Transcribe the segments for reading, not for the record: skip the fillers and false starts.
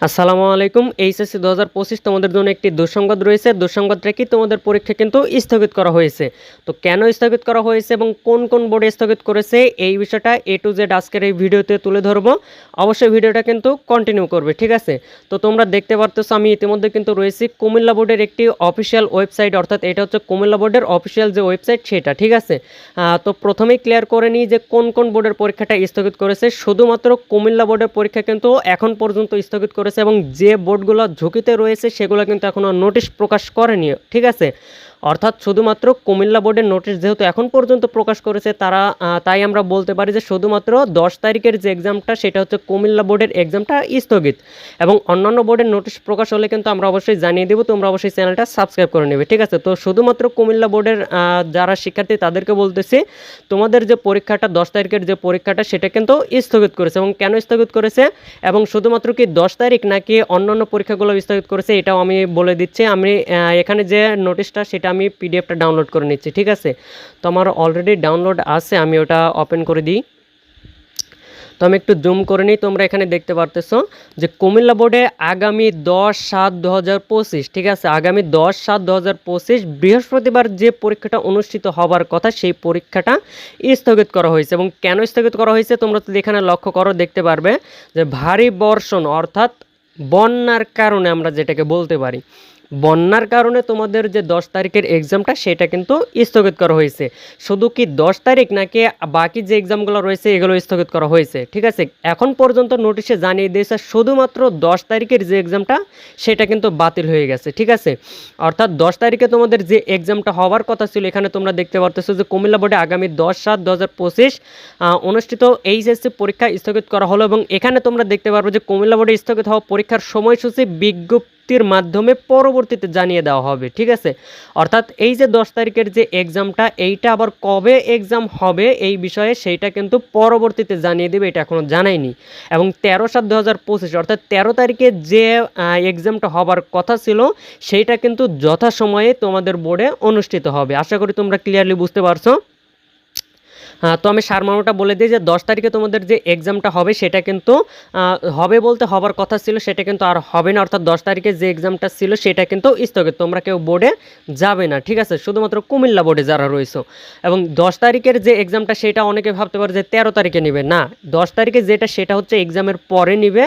আসসালামু আলাইকুম। এইচএসসি 2025 তোমাদের জন্য একটি দুঃসংবাদ রয়েছে। দুঃসংবাদটা কি, তোমাদের পরীক্ষা কিন্তু স্থগিত করা হয়েছে। তো কেন স্থগিত করা হয়েছে এবং কোন কোন বোর্ডে স্থগিত করেছে এই বিষয়টা A to Z আজকের এই ভিডিওতে তুলে ধরবো। অবশ্যই ভিডিওটা কিন্তু কন্টিনিউ করবে, ঠিক আছে? তো তোমরা দেখতে পারতেছো আমি ইতিমধ্যে কিন্তু রয়েছি কুমিল্লা বোর্ডের একটি অফিসিয়াল ওয়েবসাইট, অর্থাৎ এটা হচ্ছে কুমিল্লা বোর্ডের অফিসিয়াল যে ওয়েবসাইট সেটা, ঠিক আছে? তো প্রথমেই ক্লিয়ার করে নিই যে কোন কোন বোর্ডের পরীক্ষাটা স্থগিত করেছে। শুধুমাত্র কুমিল্লা বোর্ডের পরীক্ষা কিন্তু এখন পর্যন্ত স্থগিত করেছে এবং যে বোর্ডগুলো ঝুঁকিতে রয়েছে সেগুলো কিন্তু এখনও নোটিশ প্রকাশ করেনি, ঠিক আছে? অর্থাৎ শুধুমাত্র কুমিল্লা বোর্ডের নোটিশ যেহেতু এখন পর্যন্ত প্রকাশ করেছে তারা, তাই আমরা বলতে পারি যে শুধুমাত্র 10 তারিখের যে এক্সামটা সেটা হচ্ছে কুমিল্লা বোর্ডের এক্সামটা স্থগিত। এবং অন্যান্য বোর্ডের নোটিশ প্রকাশ হলে কিন্তু আমরা অবশ্যই জানিয়ে দেবো, তোমরা অবশ্যই চ্যানেলটা সাবস্ক্রাইব করে নেবে, ঠিক আছে? তো শুধুমাত্র কুমিল্লা বোর্ডের যারা শিক্ষার্থী তাদেরকে বলতেছি, তোমাদের যে পরীক্ষাটা 10 তারিখের যে পরীক্ষাটা সেটা কিন্তু স্থগিত করেছে। এবং কেন স্থগিত করেছে এবং শুধুমাত্র কি 10 তারিখ নাকি অন্যান্য পরীক্ষাগুলো স্থগিত করেছে এটাও আমি বলে দিচ্ছি। আমি এখানে যে নোটিশটা সেটা আমি পিডিএফটা ডাউনলোড করে নিচ্ছি, ঠিক আছে? তো আমার অলরেডি ডাউনলোড আছে, আমি ওটা ওপেন করে দিই। তো আমি একটু জুম করে নিই, তোমরা এখানে দেখতে পারতেছো যে কুমিল্লা বোর্ডে আগামী 10/7/2025, ঠিক আছে? আগামী 10/7/2025 বৃহস্পতিবার যে পরীক্ষাটা অনুষ্ঠিত হবার কথা সেই পরীক্ষাটা স্থগিত করা হয়েছে। এবং কেন স্থগিত করা হয়েছে তোমরা তো এখানে লক্ষ্য করো, দেখতে পারবে যে ভারী বর্ষণ অর্থাৎ বন্যার কারণে, আমরা যেটাকে বলতে পারি বন্যার কারণে তোমাদের যে 10 তারিখের এক্সামটা সেটা কিন্তু স্থগিত করা হয়েছে। শুধু কি 10 তারিখ নাকি বাকি যে এক্সামগুলো রয়েছে এগুলো স্থগিত করা হয়েছে, ঠিক আছে? এখন পর্যন্ত নোটিশে জানিয়ে দিয়েছে শুধুমাত্র 10 তারিখের যে এক্সামটা সেটা কিন্তু বাতিল হয়ে গেছে, ঠিক আছে? অর্থাৎ 10 তারিখে তোমাদের যে এক্সামটা হওয়ার কথা ছিল, এখানে তোমরা দেখতে পারতেছো যে কুমিল্লা বোর্ডে আগামী 10/7/2025 অনুষ্ঠিত এইচএসসি পরীক্ষা স্থগিত করা হলো। এবং এখানে তোমরা দেখতে পারবে যে কুমিল্লা বোর্ডে স্থগিত হওয়া পরীক্ষার সময়সূচি বিজ্ঞপ্তির মাধ্যমে পরবর্তীতে জানিয়ে দেওয়া হবে, ঠিক আছে? অর্থাৎ এই যে 10 তারিখের যে এক্সামটা এইটা আবার কবে এক্সাম হবে এই বিষয়ে সেইটা কিন্তু পরবর্তীতে জানিয়ে দেবে, এটা এখনও জানায়নি। এবং 13/7/2025 অর্থাৎ 13 তারিখে যে এক্সামটা হবার কথা ছিল সেইটা কিন্তু যথাসময়ে তোমাদের বোর্ডে অনুষ্ঠিত হবে। আশা করি তোমরা ক্লিয়ারলি বুঝতে পারছো। তো আমি সারমর্মটা বলে দিই যে 10 তারিখে তোমাদের যে এক্সামটা হবে সেটা কিন্তু হবে বলতে হবার কথা ছিল সেটা কিন্তু আর হবে না। অর্থাৎ 10 তারিখে যে এক্সামটা ছিল সেটা কিন্তু স্থগিত, তোমরা কেউ বোর্ডে যাবে না, ঠিক আছে? শুধুমাত্র কুমিল্লা বোর্ডে যারা রয়েছে। এবং 10 তারিখের যে এক্সামটা সেটা অনেকে ভাবতে পারে যে 13 তারিখে নেবে, না, 10 তারিখে যেটা সেটা হচ্ছে এক্সামের পরে নিবে।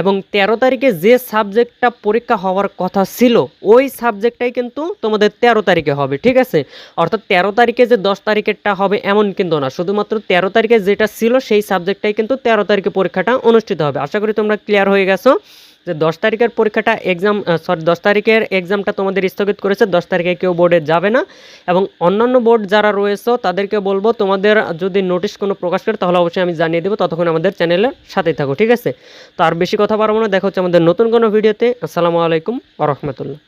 এবং 13 তারিখে যে সাবজেক্টটা পরীক্ষা হওয়ার কথা ছিল ওই সাবজেক্টটাই কিন্তু তোমাদের 13 তারিখে হবে, ঠিক আছে? অর্থাৎ 13 তারিখে যে 10 তারিখেরটা হবে এমন কিন্তু না, শুধুমাত্র 13 তারিখে যেটা ছিল সেই সাবজেক্টটাই কিন্তু 13 তারিখে পরীক্ষাটা অনুষ্ঠিত হবে। আশা করি তোমরা ক্লিয়ার হয়ে গেছো যে 10 তারিখের পরীক্ষাটা 10 তারিখের এক্সামটা তোমাদের স্থগিত করেছে, 10 তারিখে কেউ বোর্ডে যাবে না। এবং অন্যান্য বোর্ড যারা রয়েছে তাদেরকে বলবো তোমাদের যদি নোটিশ কোনো প্রকাশ করে তাহলে অবশ্যই আমি জানিয়ে দেবো, ততক্ষণ আমাদের চ্যানেলের সাথেই থাকো, ঠিক আছে? তো আর বেশি কথা বাড়াবো না, দেখা হচ্ছে আমাদের নতুন কোনো ভিডিওতে। আসসালামু আলাইকুম ওয়া রাহমাতুল্লাহ।